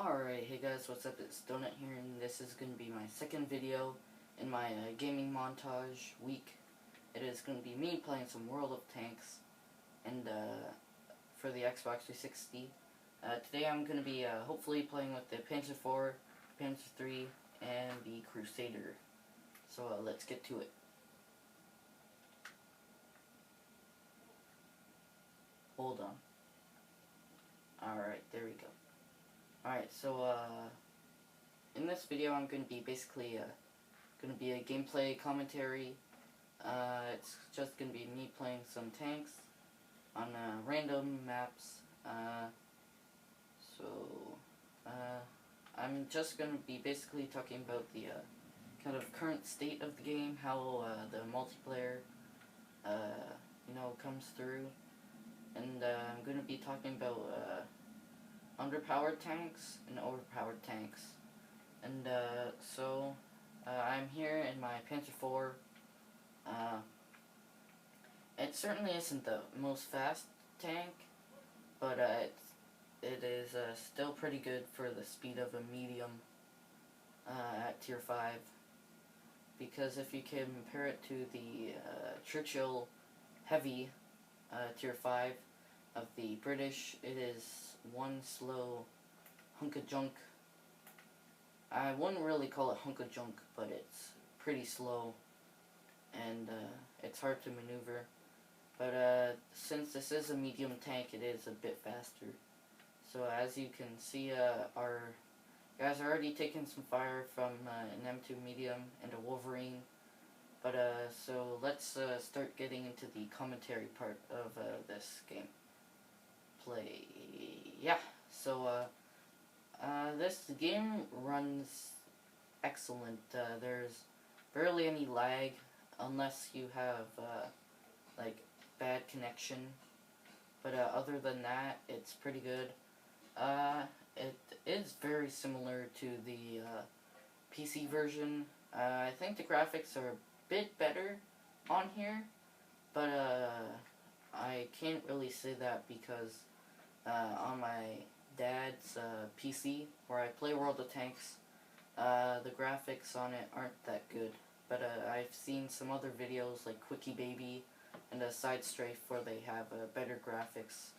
Alright, hey guys, what's up? It's Donut here, and this is going to be my second video in my gaming montage week. It is going to be me playing some World of Tanks and for the Xbox 360. Today I'm going to be hopefully playing with the Panzer IV, Panzer III, and the Crusader. So let's get to it. Hold on. Alright, there we go. Alright, so in this video I'm going to be basically going to be a gameplay commentary. It's just going to be me playing some tanks on random maps. I'm just going to be basically talking about the kind of current state of the game, how the multiplayer comes through, and I'm going to be talking about underpowered tanks and overpowered tanks. And I'm here in my Panzer IV. It certainly isn't the most fast tank, but it is still pretty good for the speed of a medium at tier 5. Because if you compare it to the Churchill Heavy tier 5 of the British, it is one slow hunk of junk. I wouldn't really call it hunk of junk, but it's pretty slow, and it's hard to maneuver. But since this is a medium tank, it is a bit faster. So as you can see, our guys are already taking some fire from an M2 medium and a Wolverine. But so let's start getting into the commentary part of this game play. Yeah, so this game runs excellent. There's barely any lag unless you have like bad connection, but other than that, it's pretty good. It is very similar to the PC version. I think the graphics are a bit better on here, but I can't really say that because on my dad's PC, where I play World of Tanks, the graphics on it aren't that good. But I've seen some other videos like Quickie Baby and Side Strafe where they have better graphics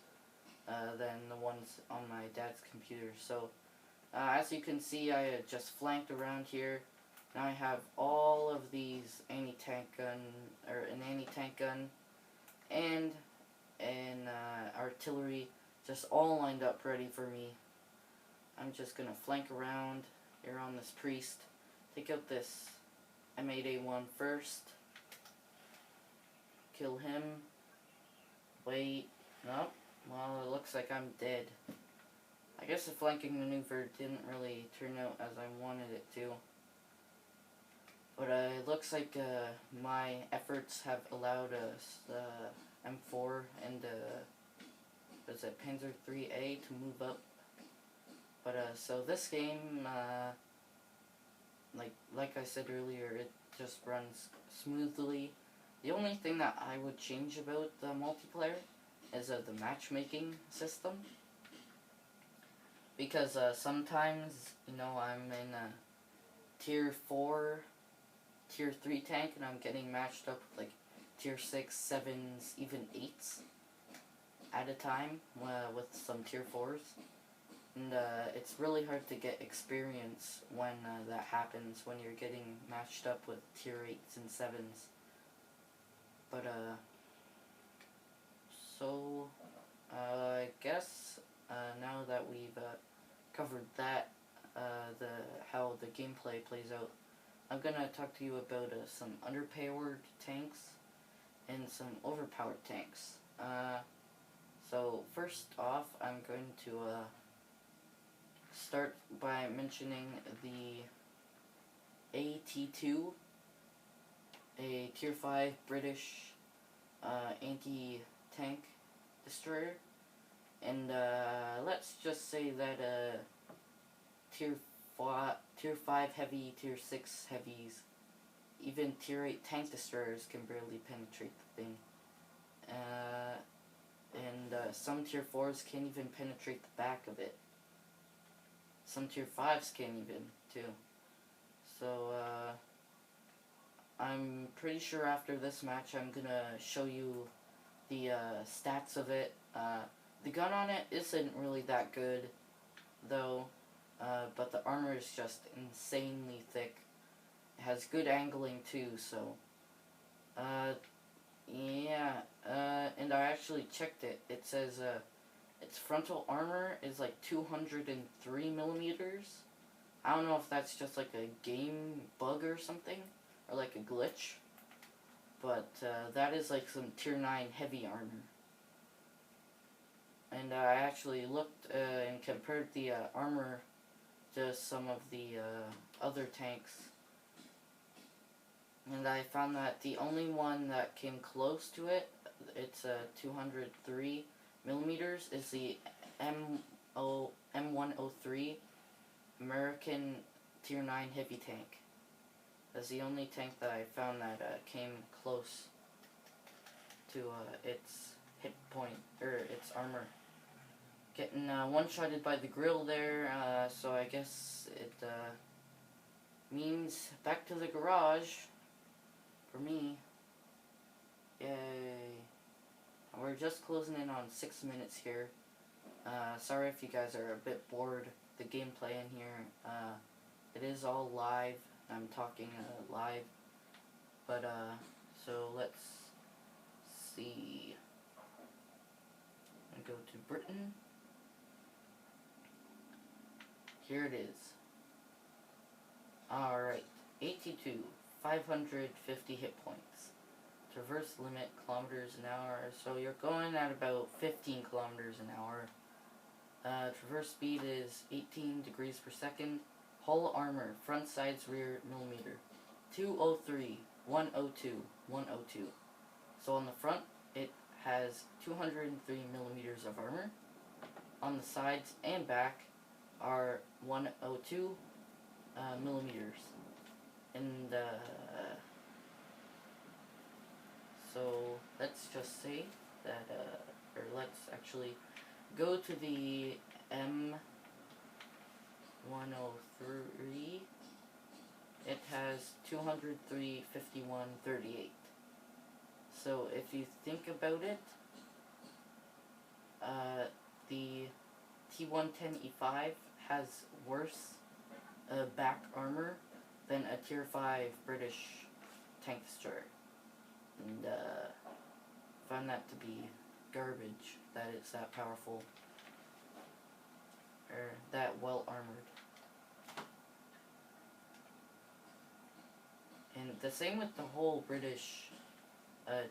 than the ones on my dad's computer. So as you can see, I just flanked around here. Now I have all of these anti-tank gun, or an anti-tank gun, and an artillery just all lined up ready for me. I'm just gonna flank around here on this priest. Take out this M8A1 first. Kill him. Wait. Nope. Well, it looks like I'm dead. I guess the flanking maneuver didn't really turn out as I wanted it to. But it looks like my efforts have allowed us M4 and was it Panzer IIIA to move up. But so this game, like I said earlier, it just runs smoothly. The only thing that I would change about the multiplayer is the matchmaking system. Because sometimes, I'm in a tier 4, tier 3 tank, and I'm getting matched up with like tier 6, 7s, even 8s at a time with some tier 4s. And it's really hard to get experience when that happens, when you're getting matched up with tier 8s and 7s. But so I guess now that we've covered that, how the gameplay plays out, I'm gonna talk to you about some underpowered tanks and some overpowered tanks. So first off, I'm going to start by mentioning the AT2, a tier 5 British anti-tank destroyer. And let's just say that tier 5 heavy, tier 6 heavies, even tier 8 tank destroyers can barely penetrate the thing. And some tier 4s can't even penetrate the back of it. some tier 5s can't even, too. So, I'm pretty sure after this match I'm gonna show you the stats of it. The gun on it isn't really that good, though, but the armor is just insanely thick. It has good angling, too, so, yeah, and I actually checked it. It says, its frontal armor is like 203 millimeters. I don't know if that's just like a game bug or something, or like a glitch, but that is like some tier 9 heavy armor. And I actually looked and compared the armor to some of the other tanks, and I found that the only one that came close to it, it's 203 millimeters, is the M103 American Tier 9 heavy tank. That's the only tank that I found that came close to its hit point, or its armor. Getting one-shotted by the grill there, so I guess it means back to the garage for me. Yay. We're just closing in on 6 minutes here. Sorry if you guys are a bit bored. The gameplay in here, it is all live. I'm talking live. But, so let's see. I go to Britain. Here it is. Alright. 82. 550 hit points. Traverse limit kilometers an hour. So you're going at about 15 kilometers an hour. Traverse speed is 18 degrees per second. Hull armor, front, sides, rear, millimeter. 203, 102, 102. So on the front, it has 203 millimeters of armor. On the sides and back are 102 millimeters. And, so let's just say that, or let's actually go to the M103. It has 203, 51, 38. So if you think about it, the T110E5 has worse back armor than a tier 5 British tank destroyer. And found that to be garbage, that it's that powerful, or that well armored. And the same with the whole British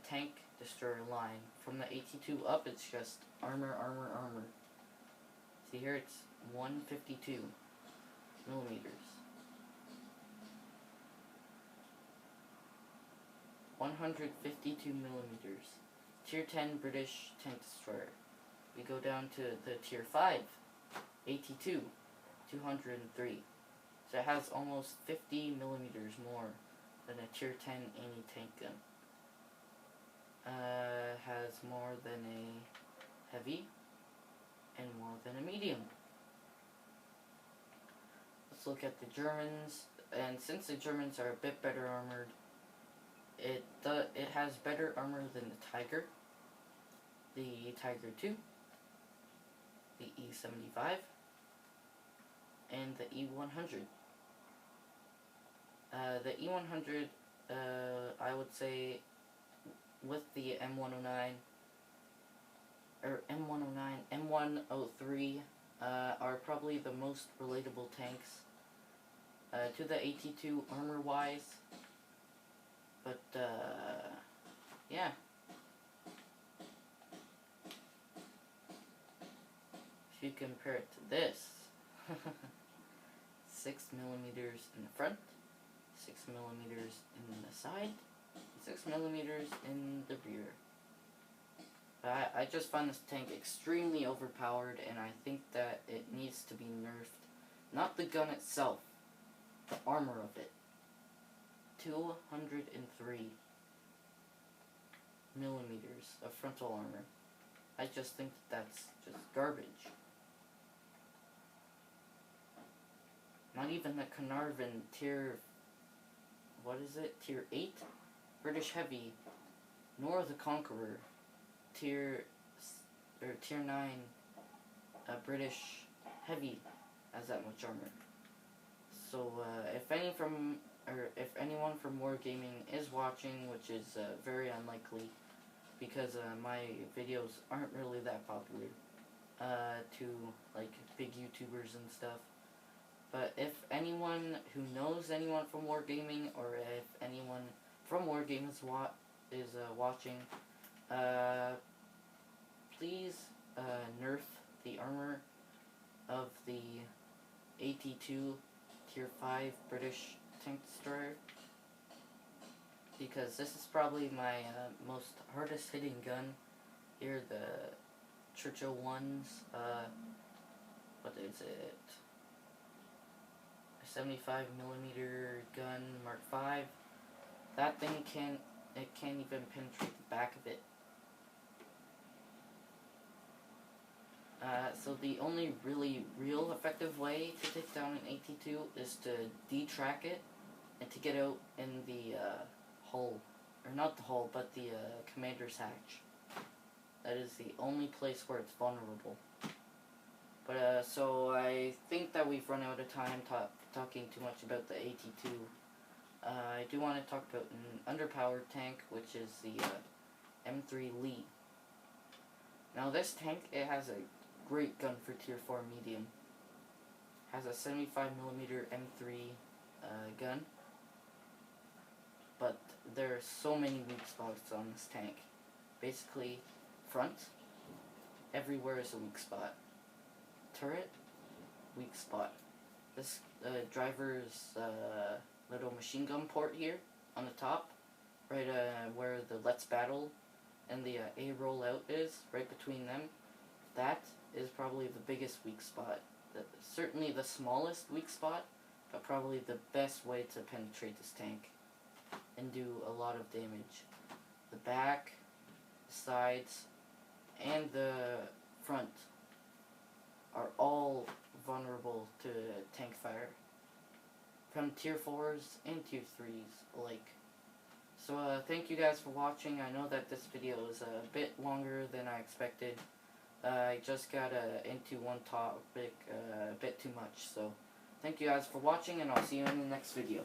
tank destroyer line. From the 82 up, it's just armor, armor, armor. See here, it's 152 millimeters. 152 millimeters. Tier 10 British tank destroyer. We go down to the tier 5, 82, 203. So it has almost 50 millimeters more than a tier 10 anti-tank gun. Has more than a heavy and more than a medium. Let's look at the Germans, and since the Germans are a bit better armored, it has better armor than the Tiger, the Tiger II, the E75, and the E100. The E100, I would say, with the M109, or M103, are probably the most relatable tanks to the 82 armor-wise. But, yeah. If you compare it to this, 6 millimeters in the front, 6 millimeters in the side, 6 millimeters in the rear. I just find this tank extremely overpowered, and I think that it needs to be nerfed. Not the gun itself, the armor of it. 203 millimeters of frontal armor. I just think that's just garbage. not even the Carnarvon tier, what is it, tier 8 British Heavy, nor the Conqueror tier 9 British Heavy has that much armor. So if anyone from Wargaming is watching, which is very unlikely, because my videos aren't really that popular to like big YouTubers and stuff. But if anyone who knows anyone from Wargaming, or if anyone from Wargaming is watching, please nerf the armor of the AT2 Tier 5 British tank destroyer, because this is probably my most hardest hitting gun. Here, the Churchill 1's, what is it, a 75mm gun, Mark 5. That thing can't even penetrate the back of it. So the only real effective way to take down an AT2 is to detrack it and to get out in the hull, or not the hull, but the commander's hatch. That is the only place where it's vulnerable. But so I think that we've run out of time talking too much about the AT2. I do want to talk about an underpowered tank, which is the M3 Lee. Now this tank, it has a great gun for tier 4 medium. Has a 75mm M3 gun, but there are so many weak spots on this tank. Basically, front, everywhere is a weak spot. Turret, weak spot. This driver's little machine gun port here on the top, right where the Let's Battle and the A rollout is, right between them, that is probably the biggest weak spot. Certainly the smallest weak spot, but probably the best way to penetrate this tank and do a lot of damage. The back, the sides, and the front are all vulnerable to tank fire from tier 4s and tier 3s alike. So thank you guys for watching. I know that this video is a bit longer than I expected. I just got into one topic a bit too much. So thank you guys for watching, and I'll see you in the next video.